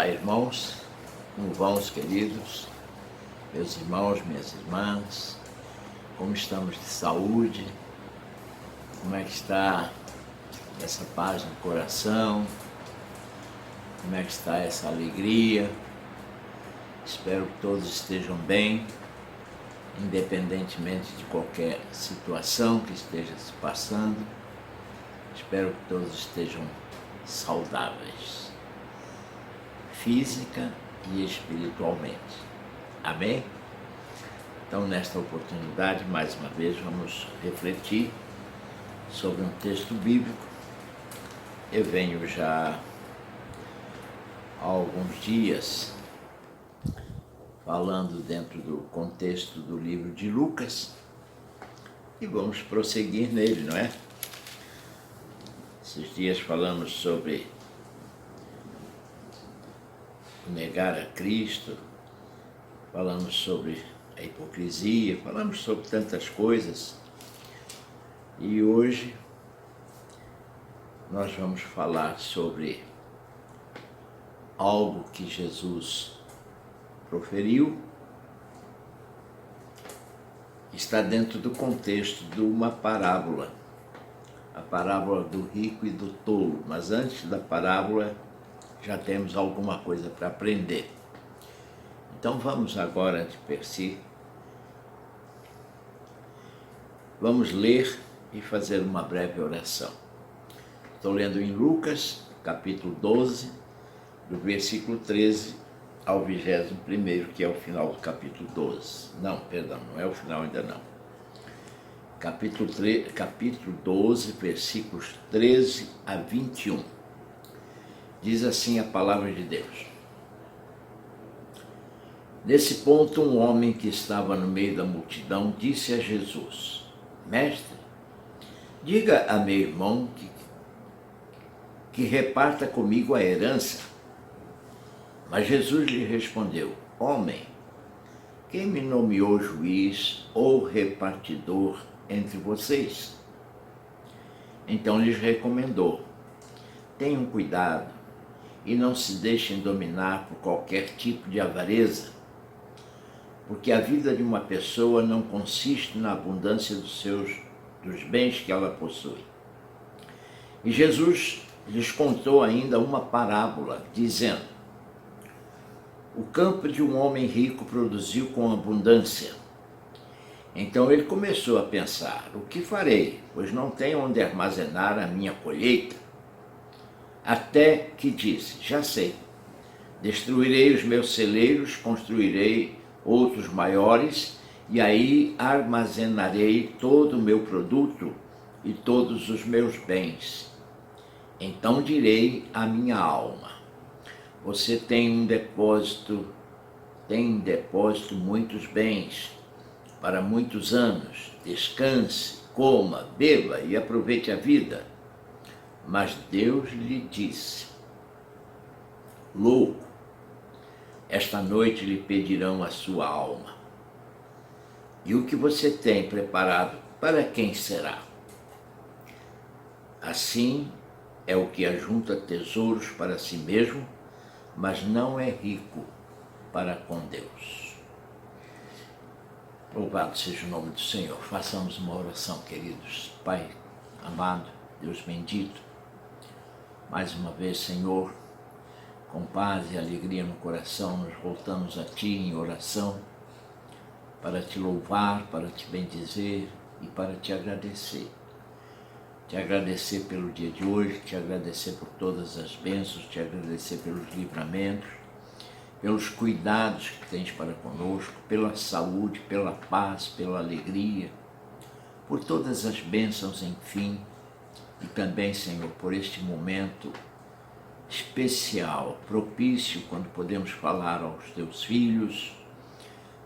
Olá, irmãos, como vão os queridos, meus irmãos, minhas irmãs, como estamos de saúde, como é que está essa paz no coração, como é que está essa alegria? Espero que todos estejam bem, independentemente de qualquer situação que esteja se passando. Espero que todos estejam saudáveis, física e espiritualmente. Amém? Então, nesta oportunidade, mais uma vez, vamos refletir sobre um texto bíblico. Eu venho já há alguns dias falando dentro do contexto do livro de Lucas e vamos prosseguir nele, não é? Esses dias falamos sobre negar a Cristo, falamos sobre a hipocrisia, falamos sobre tantas coisas. E hoje nós vamos falar sobre algo que Jesus proferiu, está dentro do contexto de uma parábola, a parábola do rico e do tolo. Mas antes da parábola já temos alguma coisa para aprender. Então vamos agora de per si, vamos ler e fazer uma breve oração. Estou lendo em Lucas, capítulo 12, do versículo 13 ao 21º, que é o final do capítulo 12. Não, perdão, não é o final ainda não. Capítulo 12, versículos 13 a 21. Diz assim a palavra de Deus. Nesse ponto, um homem que estava no meio da multidão disse a Jesus: Mestre, diga a meu irmão que reparta comigo a herança. Mas Jesus lhe respondeu: Homem, quem me nomeou juiz ou repartidor entre vocês? Então lhes recomendou: Tenham cuidado e não se deixem dominar por qualquer tipo de avareza, porque a vida de uma pessoa não consiste na abundância dos bens que ela possui. E Jesus lhes contou ainda uma parábola, dizendo: O campo de um homem rico produziu com abundância. Então ele começou a pensar: O que farei, pois não tenho onde armazenar a minha colheita? Até que disse: Já sei, destruirei os meus celeiros, construirei outros maiores, e aí armazenarei todo o meu produto e todos os meus bens. Então direi à minha alma: Você tem em depósito muitos bens para muitos anos. Descanse, coma, beba e aproveite a vida. Mas Deus lhe disse: Louco, esta noite lhe pedirão a sua alma. E o que você tem preparado, para quem será? Assim é o que ajunta tesouros para si mesmo, mas não é rico para com Deus. Louvado seja o nome do Senhor. Façamos uma oração, queridos. Pai amado, Deus bendito, mais uma vez, Senhor, com paz e alegria no coração, nos voltamos a Ti em oração, para Te louvar, para Te bendizer e para Te agradecer. Te agradecer pelo dia de hoje, Te agradecer por todas as bênçãos, Te agradecer pelos livramentos, pelos cuidados que Tens para conosco, pela saúde, pela paz, pela alegria, por todas as bênçãos, enfim, e também, Senhor, por este momento especial, propício, quando podemos falar aos Teus filhos,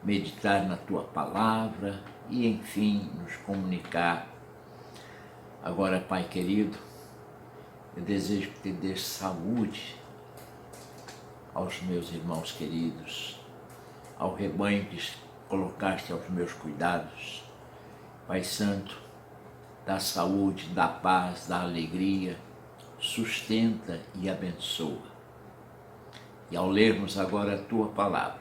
meditar na Tua palavra e, enfim, nos comunicar. Agora, Pai querido, eu desejo que Te dês saúde aos meus irmãos queridos, ao rebanho que colocaste aos meus cuidados. Pai Santo, dá saúde, dá paz, dá alegria, sustenta e abençoa. E ao lermos agora a Tua palavra,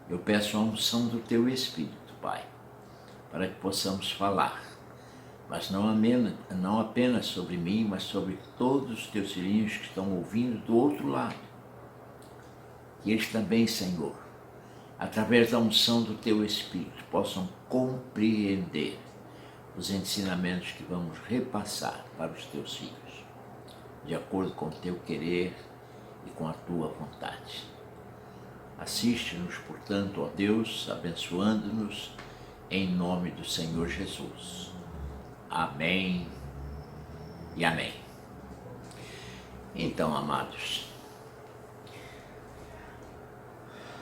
eu peço a unção do Teu Espírito, Pai, para que possamos falar, mas não apenas sobre mim, mas sobre todos os Teus filhinhos que estão ouvindo do outro lado. Que eles também, Senhor, através da unção do Teu Espírito, possam compreender os ensinamentos que vamos repassar para os Teus filhos, de acordo com o Teu querer e com a Tua vontade. Assiste-nos, portanto, ó Deus, abençoando-nos, em nome do Senhor Jesus. Amém e amém. Então, amados,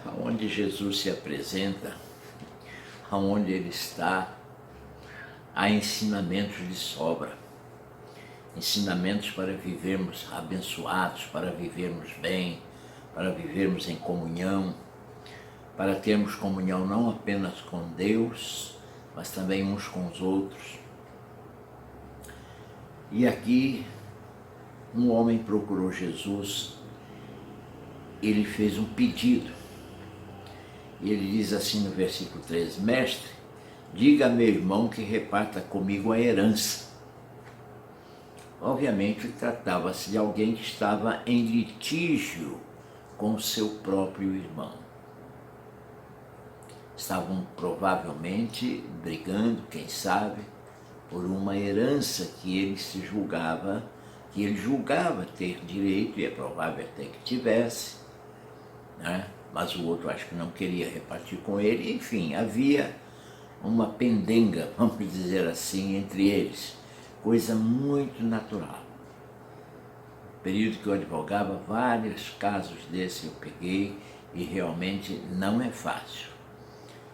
aonde Jesus se apresenta, aonde Ele está, há ensinamentos de sobra. Ensinamentos para vivermos abençoados, para vivermos bem, para vivermos em comunhão, para termos comunhão não apenas com Deus, mas também uns com os outros. E aqui, um homem procurou Jesus, ele fez um pedido. E ele diz assim no versículo 13, Mestre, diga a meu irmão que reparta comigo a herança. Obviamente, tratava-se de alguém que estava em litígio com seu próprio irmão. Estavam provavelmente brigando, quem sabe, por uma herança que ele julgava ter direito, e é provável até que tivesse, né? Mas o outro acho que não queria repartir com ele. Enfim, havia uma pendenga, vamos dizer assim, entre eles, coisa muito natural. No período que eu advogava, vários casos desse eu peguei e realmente não é fácil.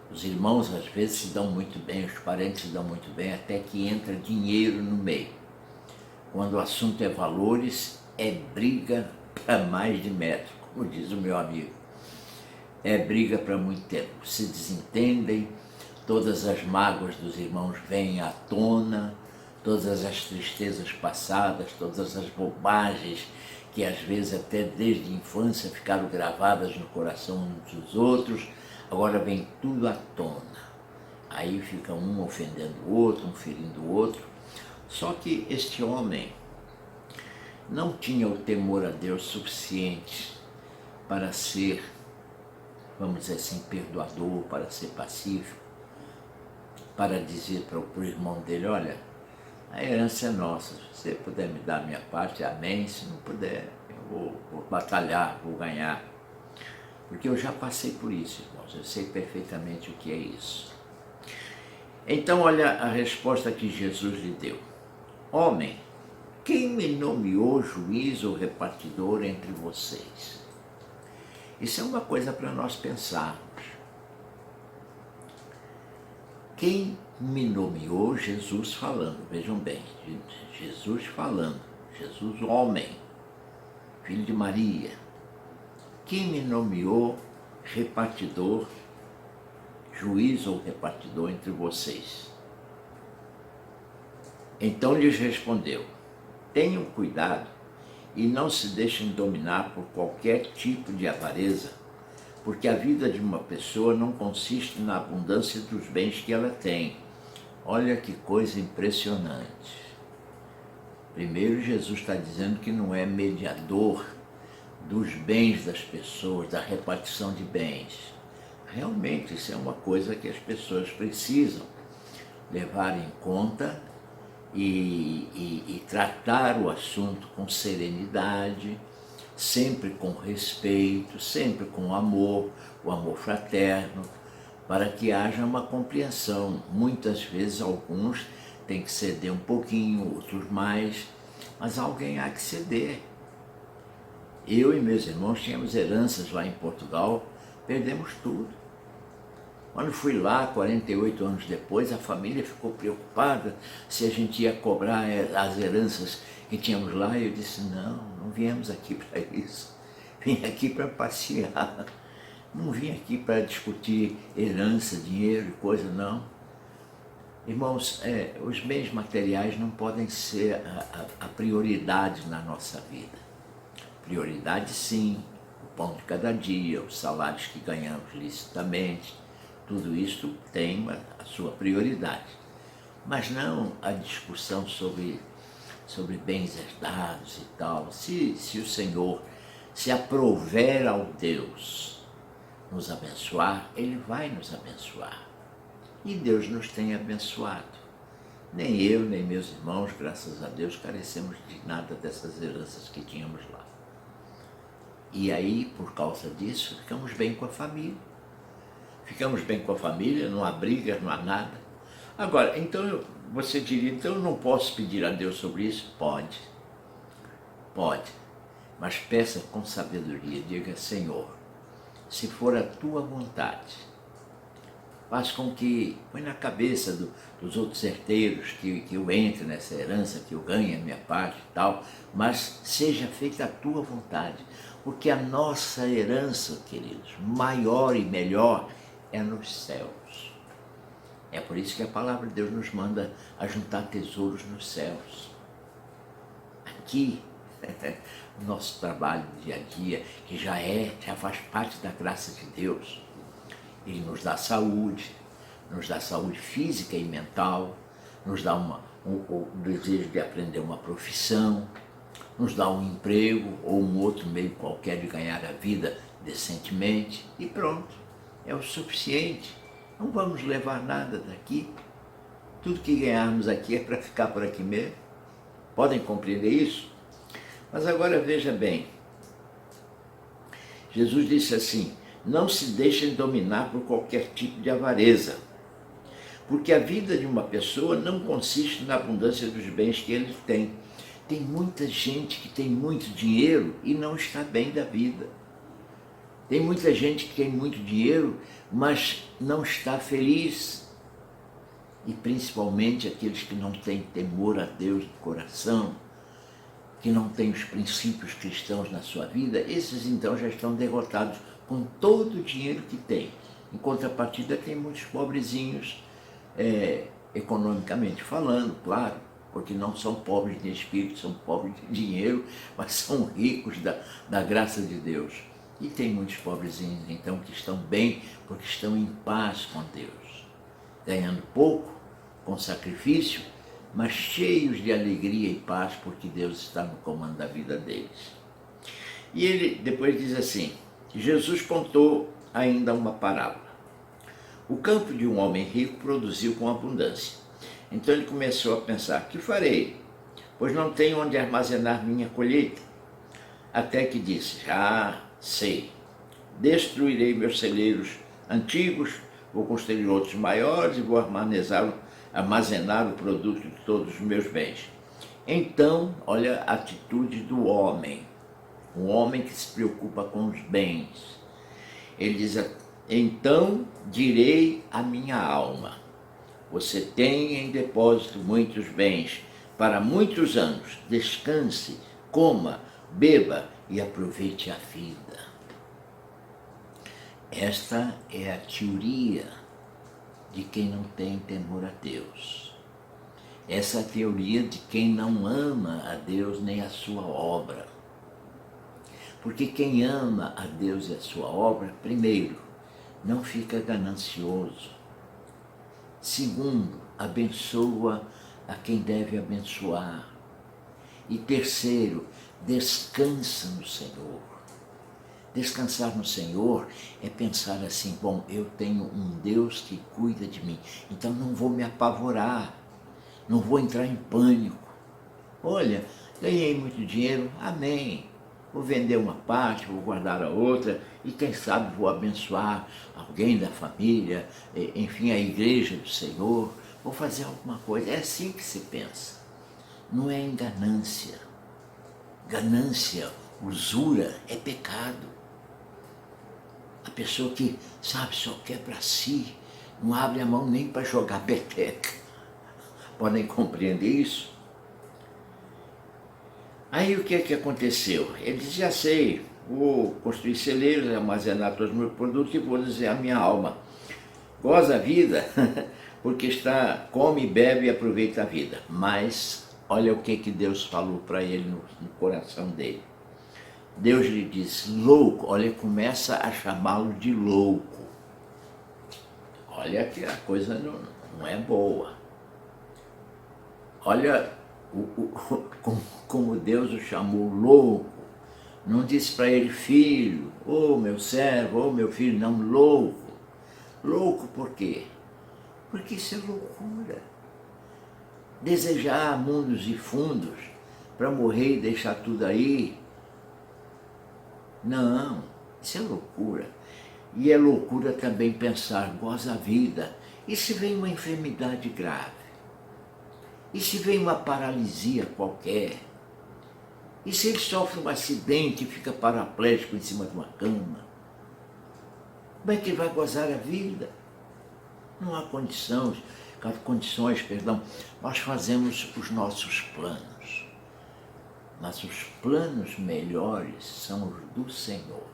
Os irmãos às vezes se dão muito bem, os parentes se dão muito bem, até que entra dinheiro no meio. Quando o assunto é valores, é briga para mais de metro, como diz o meu amigo. É briga para muito tempo. Se desentendem, todas as mágoas dos irmãos vêm à tona, todas as tristezas passadas, todas as bobagens que às vezes até desde a infância ficaram gravadas no coração uns dos outros, agora vem tudo à tona. Aí fica um ofendendo o outro, um ferindo o outro. Só que este homem não tinha o temor a Deus suficiente para ser, vamos dizer assim, perdoador, para ser pacífico, para dizer para o irmão dele, olha, a herança é nossa, se você puder me dar a minha parte, amém, se não puder, eu vou batalhar, vou ganhar. Porque eu já passei por isso, irmãos, eu sei perfeitamente o que é isso. Então, olha a resposta que Jesus lhe deu. Homem, quem me nomeou juiz ou repartidor entre vocês? Isso é uma coisa para nós pensarmos. Quem me nomeou? Jesus falando, vejam bem, Jesus falando, Jesus homem, filho de Maria. Quem me nomeou repartidor, juiz ou repartidor entre vocês? Então lhes respondeu, tenham cuidado e não se deixem dominar por qualquer tipo de avareza, porque a vida de uma pessoa não consiste na abundância dos bens que ela tem. Olha que coisa impressionante. Primeiro, Jesus está dizendo que não é mediador dos bens das pessoas, da repartição de bens. Realmente, isso é uma coisa que as pessoas precisam levar em conta e tratar o assunto com serenidade, sempre com respeito, sempre com amor, o amor fraterno, para que haja uma compreensão. Muitas vezes alguns têm que ceder um pouquinho, outros mais, mas alguém há que ceder. Eu e meus irmãos tínhamos heranças lá em Portugal, perdemos tudo. Quando fui lá, 48 anos depois, a família ficou preocupada se a gente ia cobrar as heranças que tínhamos lá. E eu disse, não viemos aqui para isso. Vim aqui para passear. Não vim aqui para discutir herança, dinheiro e coisa, não. Irmãos, os bens materiais não podem ser a prioridade na nossa vida. Prioridade, sim, o pão de cada dia, os salários que ganhamos licitamente, tudo isso tem a sua prioridade. Mas não a discussão sobre bens herdados e tal. Se o Senhor se aprouver ao Deus nos abençoar, Ele vai nos abençoar. E Deus nos tem abençoado. Nem eu, nem meus irmãos, graças a Deus, carecemos de nada dessas heranças que tínhamos lá. E aí, por causa disso, ficamos bem com a família. Ficamos bem com a família, não há brigas, não há nada. Agora, então, você diria, então eu não posso pedir a Deus sobre isso? Pode, pode. Mas peça com sabedoria, diga, Senhor, se for a tua vontade, faz com que, põe na cabeça dos outros herdeiros que eu entre nessa herança, que eu ganhe a minha parte e tal, mas seja feita a tua vontade, porque a nossa herança, queridos, maior e melhor é nos céus. É por isso que a palavra de Deus nos manda a juntar tesouros nos céus. Aqui, o nosso trabalho do dia a dia, que já faz parte da graça de Deus. Ele nos dá saúde física e mental, nos dá o desejo de aprender uma profissão, nos dá um emprego ou um outro meio qualquer de ganhar a vida decentemente e pronto, é o suficiente. Não vamos levar nada daqui. Tudo que ganharmos aqui é para ficar por aqui mesmo. Podem compreender isso? Mas agora veja bem. Jesus disse assim, não se deixem dominar por qualquer tipo de avareza, porque a vida de uma pessoa não consiste na abundância dos bens que ele tem. Tem muita gente que tem muito dinheiro e não está bem da vida. Tem muita gente que tem muito dinheiro, mas não está feliz. E principalmente aqueles que não têm temor a Deus no coração, que não têm os princípios cristãos na sua vida, esses então já estão derrotados com todo o dinheiro que têm. Em contrapartida, tem muitos pobrezinhos, economicamente falando, claro, porque não são pobres de espírito, são pobres de dinheiro, mas são ricos da graça de Deus. E tem muitos pobrezinhos, então, que estão bem, porque estão em paz com Deus, ganhando pouco, com sacrifício, mas cheios de alegria e paz, porque Deus está no comando da vida deles. E ele depois diz assim, Jesus contou ainda uma parábola. O campo de um homem rico produziu com abundância. Então ele começou a pensar, que farei? Pois não tenho onde armazenar minha colheita. Até que disse, sei, destruirei meus celeiros antigos, vou construir outros maiores e vou armazenar o produto de todos os meus bens. Então, olha a atitude do homem, um homem que se preocupa com os bens. Ele diz, então direi à minha alma, você tem em depósito muitos bens para muitos anos, descanse, coma, beba e aproveite a vida. Esta é a teoria de quem não tem temor a Deus. Essa é a teoria de quem não ama a Deus nem a sua obra. Porque quem ama a Deus e a sua obra, primeiro, não fica ganancioso. Segundo, abençoa a quem deve abençoar. E terceiro, descansa no Senhor. Descansar no Senhor é pensar assim, bom, eu tenho um Deus que cuida de mim, então não vou me apavorar, não vou entrar em pânico. Olha, ganhei muito dinheiro, amém. Vou vender uma parte, vou guardar a outra e quem sabe vou abençoar alguém da família, enfim, a igreja do Senhor, vou fazer alguma coisa. É assim que se pensa, não é em ganância. Ganância, usura é pecado. A pessoa que, sabe, só quer para si, não abre a mão nem para jogar peteca. Podem compreender isso? Aí o que é que aconteceu? Ele disse, já sei, vou construir celeiros, armazenar todos os meus produtos e vou dizer à minha alma, goza a vida, porque come, bebe e aproveita a vida. Mas olha o que Deus falou para ele no coração dele. Deus lhe diz, louco, olha, começa a chamá-lo de louco. Olha que a coisa não é boa. Olha como Deus o chamou louco. Não disse para ele, filho, ô meu servo, ô meu filho, não, louco. Louco por quê? Porque isso é loucura. Desejar mundos e fundos para morrer e deixar tudo aí, não, isso é loucura. E é loucura também pensar, goza a vida. E se vem uma enfermidade grave? E se vem uma paralisia qualquer? E se ele sofre um acidente e fica paraplégico em cima de uma cama? Como é que ele vai gozar a vida? Não há condições, nós fazemos os nossos planos. Mas os planos melhores são os do Senhor.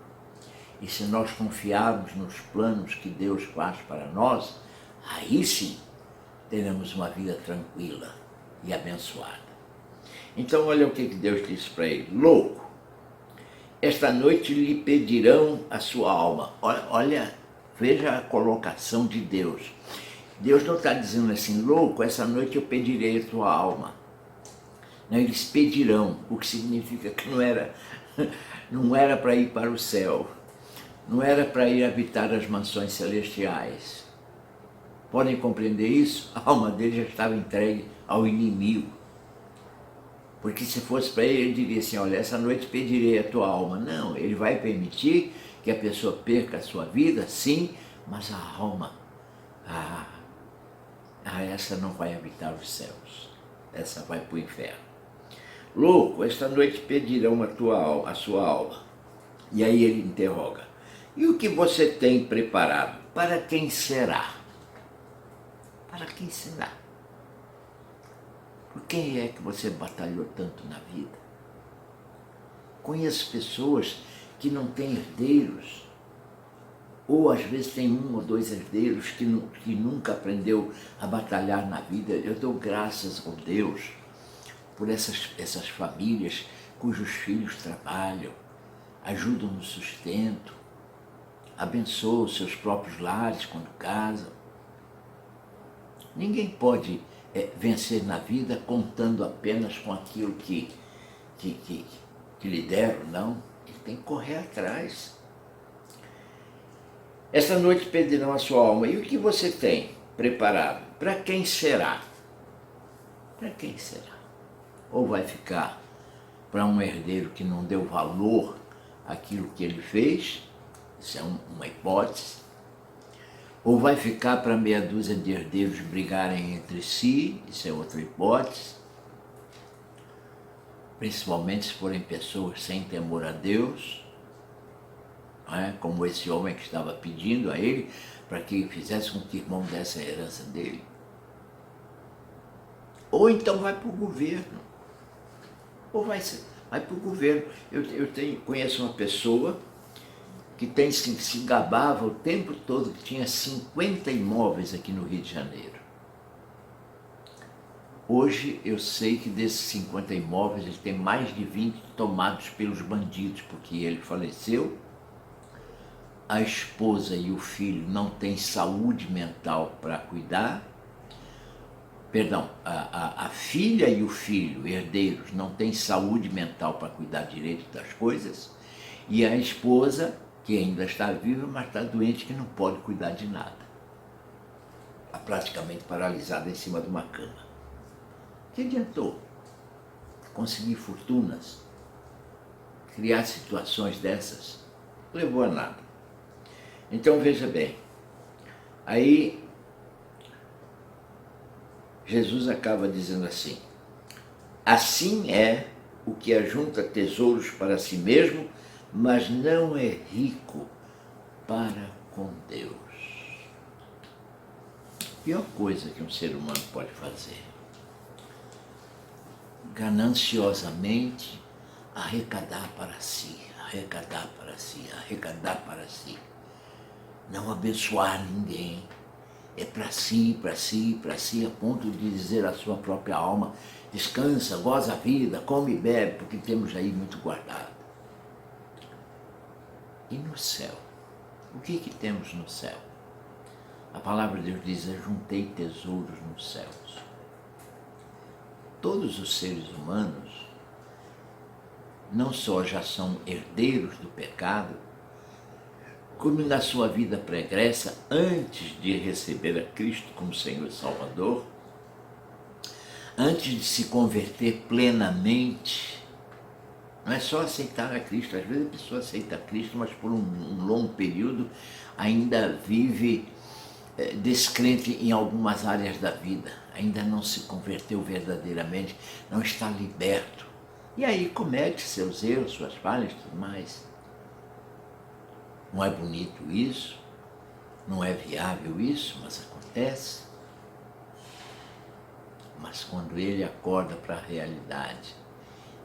E se nós confiarmos nos planos que Deus faz para nós, aí sim teremos uma vida tranquila e abençoada. Então olha o que Deus disse para ele, louco, esta noite lhe pedirão a sua alma. Olha, veja a colocação de Deus. Deus não está dizendo assim, louco, essa noite eu pedirei a tua alma. Não, eles pedirão, o que significa que não era para ir para o céu, não era para ir habitar as mansões celestiais. Podem compreender isso? A alma dele já estava entregue ao inimigo. Porque se fosse para ele diria assim, olha, essa noite pedirei a tua alma. Não, ele vai permitir que a pessoa perca a sua vida, sim, mas a alma, essa não vai habitar os céus, essa vai para o inferno. Louco, esta noite pedirão a sua alma. E aí ele interroga, e o que você tem preparado? Para quem será? Para quem será? Por quem é que você batalhou tanto na vida? Conheço pessoas que não têm herdeiros, ou às vezes tem um ou dois herdeiros que nunca aprendeu a batalhar na vida. Eu dou graças a Deus por essas famílias cujos filhos trabalham, ajudam no sustento, abençoam seus próprios lares quando casam. Ninguém pode vencer na vida contando apenas com aquilo que lhe deram, não. Ele tem que correr atrás. Esta noite pedirão a sua alma. E o que você tem preparado? Para quem será? Para quem será? Ou vai ficar para um herdeiro que não deu valor àquilo que ele fez? Isso é uma hipótese. Ou vai ficar para meia dúzia de herdeiros brigarem entre si? Isso é outra hipótese. Principalmente se forem pessoas sem temor a Deus, não é? Como esse homem que estava pedindo a ele para que fizesse com que o irmão desse a herança dele. Ou então vai para o governo. Ou vai para o governo. Conheço uma pessoa que se gabava o tempo todo que tinha 50 imóveis aqui no Rio de Janeiro. Hoje eu sei que desses 50 imóveis ele tem mais de 20 tomados pelos bandidos, porque ele faleceu, a esposa e o filho não têm saúde mental para cuidar, perdão, a filha e o filho, herdeiros, não têm saúde mental para cuidar direito das coisas, e a esposa, que ainda está viva, mas está doente, que não pode cuidar de nada. Está praticamente paralisada em cima de uma cama. O que adiantou? Conseguir fortunas, criar situações dessas, levou a nada. Então veja bem, aí Jesus acaba dizendo assim, assim é o que ajunta tesouros para si mesmo, mas não é rico para com Deus. A pior coisa que um ser humano pode fazer, gananciosamente arrecadar para si, arrecadar para si, arrecadar para si. Não abençoar ninguém. É para si, para si, para si, a ponto de dizer à sua própria alma, descansa, goza a vida, come e bebe, porque temos aí muito guardado. E no céu? O que temos no céu? A palavra de Deus diz: ajuntei tesouros nos céus. Todos os seres humanos não só já são herdeiros do pecado, como na sua vida pregressa, antes de receber a Cristo como Senhor e Salvador, antes de se converter plenamente, não é só aceitar a Cristo. Às vezes a pessoa aceita a Cristo, mas por um longo período ainda vive descrente em algumas áreas da vida, ainda não se converteu verdadeiramente, não está liberto. E aí comete seus erros, suas falhas e tudo mais. Não é bonito isso, não é viável isso, mas acontece. Mas quando ele acorda para a realidade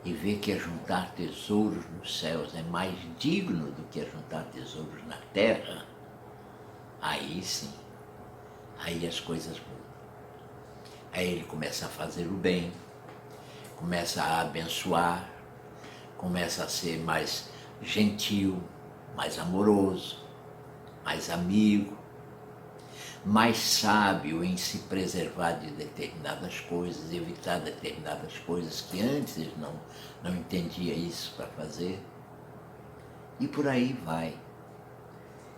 e vê que juntar tesouros nos céus é mais digno do que juntar tesouros na terra, aí sim, aí as coisas mudam. Aí ele começa a fazer o bem, começa a abençoar, começa a ser mais gentil, mais amoroso, mais amigo, mais sábio em se preservar de determinadas coisas, evitar determinadas coisas que antes não entendia isso para fazer. E por aí vai.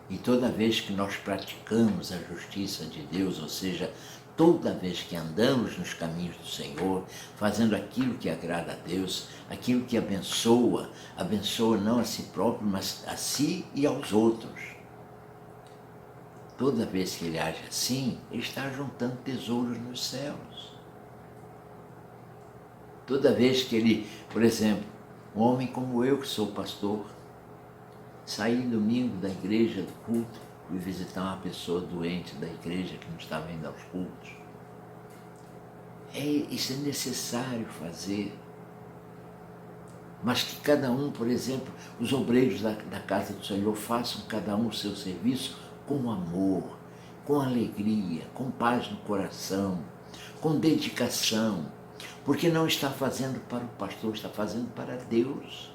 E toda vez que nós praticamos a justiça de Deus, ou seja, toda vez que andamos nos caminhos do Senhor, fazendo aquilo que agrada a Deus, aquilo que abençoa não a si próprio, mas a si e aos outros. Toda vez que ele age assim, ele está juntando tesouros nos céus. Toda vez que ele, por exemplo, um homem como eu, que sou pastor, saí domingo da igreja, do culto, fui visitar uma pessoa doente da igreja que não estava indo aos cultos. Isso é necessário fazer. Mas que cada um, por exemplo, os obreiros da casa do Senhor façam cada um o seu serviço com amor, com alegria, com paz no coração, com dedicação, porque não está fazendo para o pastor, está fazendo para Deus.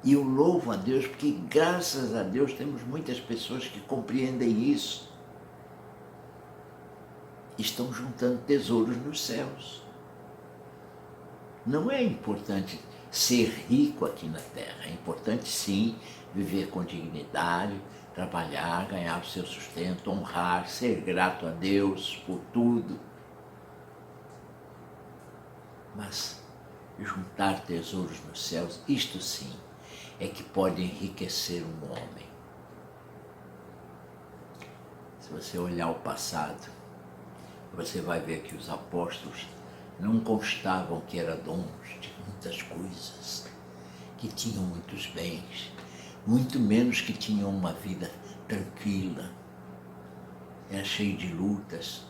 E eu louvo a Deus, porque graças a Deus temos muitas pessoas que compreendem isso. Estão juntando tesouros nos céus. Não é importante ser rico aqui na terra, é importante sim viver com dignidade, trabalhar, ganhar o seu sustento, honrar, ser grato a Deus por tudo. Mas juntar tesouros nos céus, isto sim, é que pode enriquecer um homem. Se você olhar o passado, você vai ver que os apóstolos não constavam que eram donos de muitas coisas, que tinham muitos bens, muito menos que tinham uma vida tranquila. Era cheio de lutas.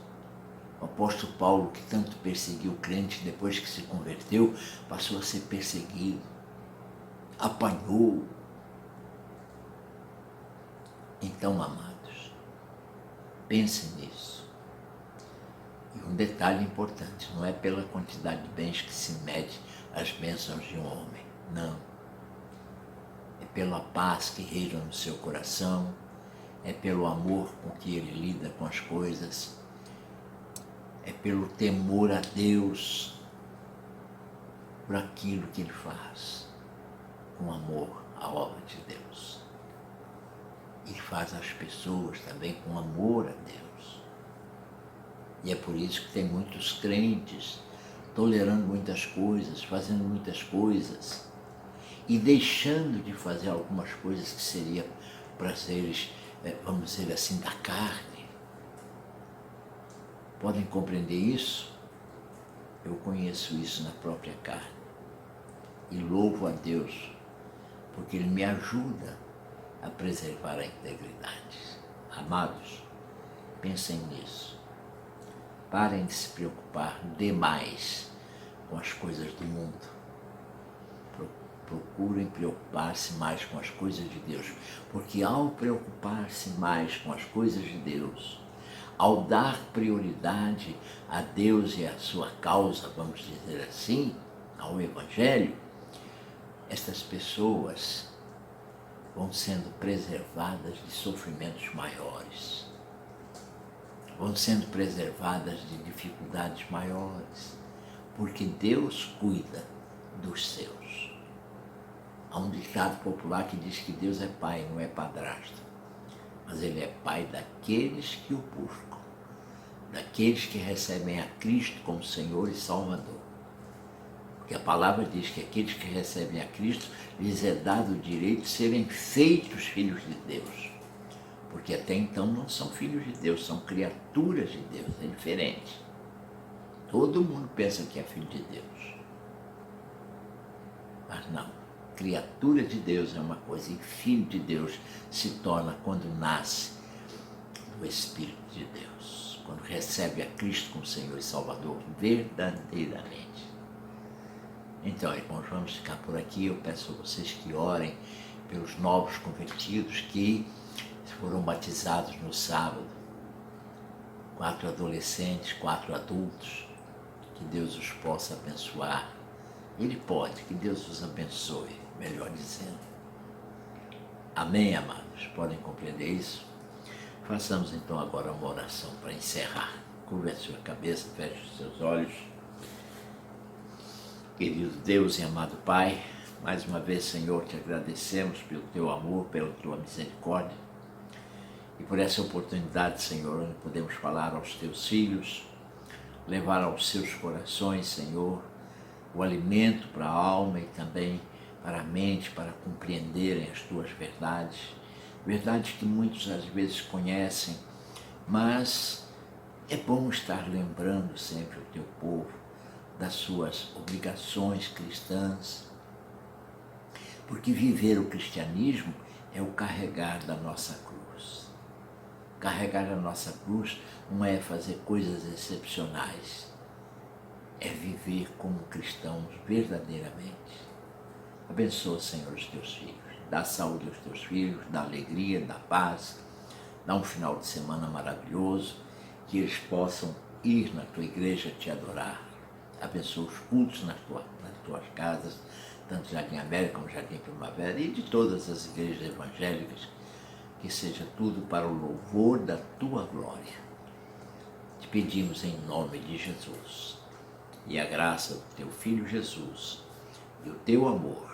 O apóstolo Paulo, que tanto perseguiu o crente, depois que se converteu, passou a ser perseguido, apanhou. Então, amados, pensem nisso. E um detalhe importante, não é pela quantidade de bens que se mede as bênçãos de um homem, não. É pela paz que reina no seu coração, é pelo amor com que ele lida com as coisas, é pelo temor a Deus, por aquilo que ele faz, com amor à obra de Deus. E faz as pessoas também com amor a Deus. E é por isso que tem muitos crentes tolerando muitas coisas, fazendo muitas coisas e deixando de fazer algumas coisas que seriam prazeres, vamos dizer assim, da carne. Podem compreender isso? Eu conheço isso na própria carne e louvo a Deus porque Ele me ajuda a preservar a integridade. Amados, pensem nisso. Parem de se preocupar demais com as coisas do mundo. Procurem preocupar-se mais com as coisas de Deus, porque ao preocupar-se mais com as coisas de Deus, ao dar prioridade a Deus e à sua causa, vamos dizer assim, ao Evangelho, estas pessoas vão sendo preservadas de sofrimentos maiores, vão sendo preservadas de dificuldades maiores, porque Deus cuida dos seus. Há um ditado popular que diz que Deus é pai, não é padrasto, mas Ele é pai daqueles que o buscam, daqueles que recebem a Cristo como Senhor e Salvador. Porque a palavra diz que aqueles que recebem a Cristo, lhes é dado o direito de serem feitos filhos de Deus. Porque até então não são filhos de Deus, são criaturas de Deus, é diferente. Todo mundo pensa que é filho de Deus. Mas não, criatura de Deus é uma coisa, e filho de Deus se torna quando nasce do Espírito de Deus, quando recebe a Cristo como Senhor e Salvador verdadeiramente. Então, irmãos, vamos ficar por aqui. Eu peço a vocês que orem pelos novos convertidos que foram batizados no sábado. 4 adolescentes, 4 adultos. Que Deus os possa abençoar. Ele pode, que Deus os abençoe, melhor dizendo. Amém, amados? Podem compreender isso? Façamos então agora uma oração para encerrar. Curve a sua cabeça, feche os seus olhos. Querido Deus e amado Pai, mais uma vez, Senhor, te agradecemos pelo teu amor, pela tua misericórdia e por essa oportunidade, Senhor, onde podemos falar aos teus filhos, levar aos seus corações, Senhor, o alimento para a alma e também para a mente, para compreenderem as tuas verdades, verdades que muitos às vezes conhecem, mas é bom estar lembrando sempre o teu povo das suas obrigações cristãs, porque viver o cristianismo é o carregar da nossa cruz. Carregar a nossa cruz não é fazer coisas excepcionais, é viver como cristãos verdadeiramente. Abençoa, Senhor, os teus filhos, dá saúde aos teus filhos, dá alegria, dá paz, dá um final de semana maravilhoso, que eles possam ir na tua igreja te adorar. Abençoa os cultos nas tuas casas, tanto Jardim América como Jardim Primavera e de todas as igrejas evangélicas, que seja tudo para o louvor da tua glória. Te pedimos em nome de Jesus. E a graça do teu Filho Jesus, e o teu amor,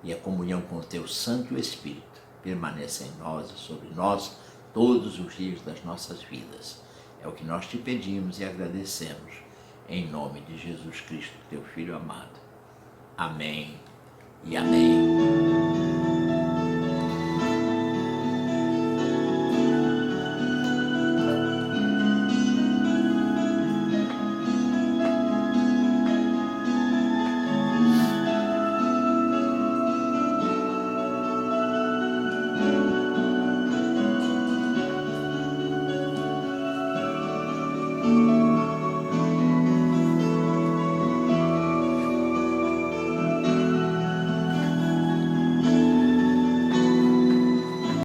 e a comunhão com o teu Santo Espírito, permaneça em nós e sobre nós todos os dias das nossas vidas. É o que nós te pedimos e agradecemos. Em nome de Jesus Cristo, teu Filho amado. Amém e amém.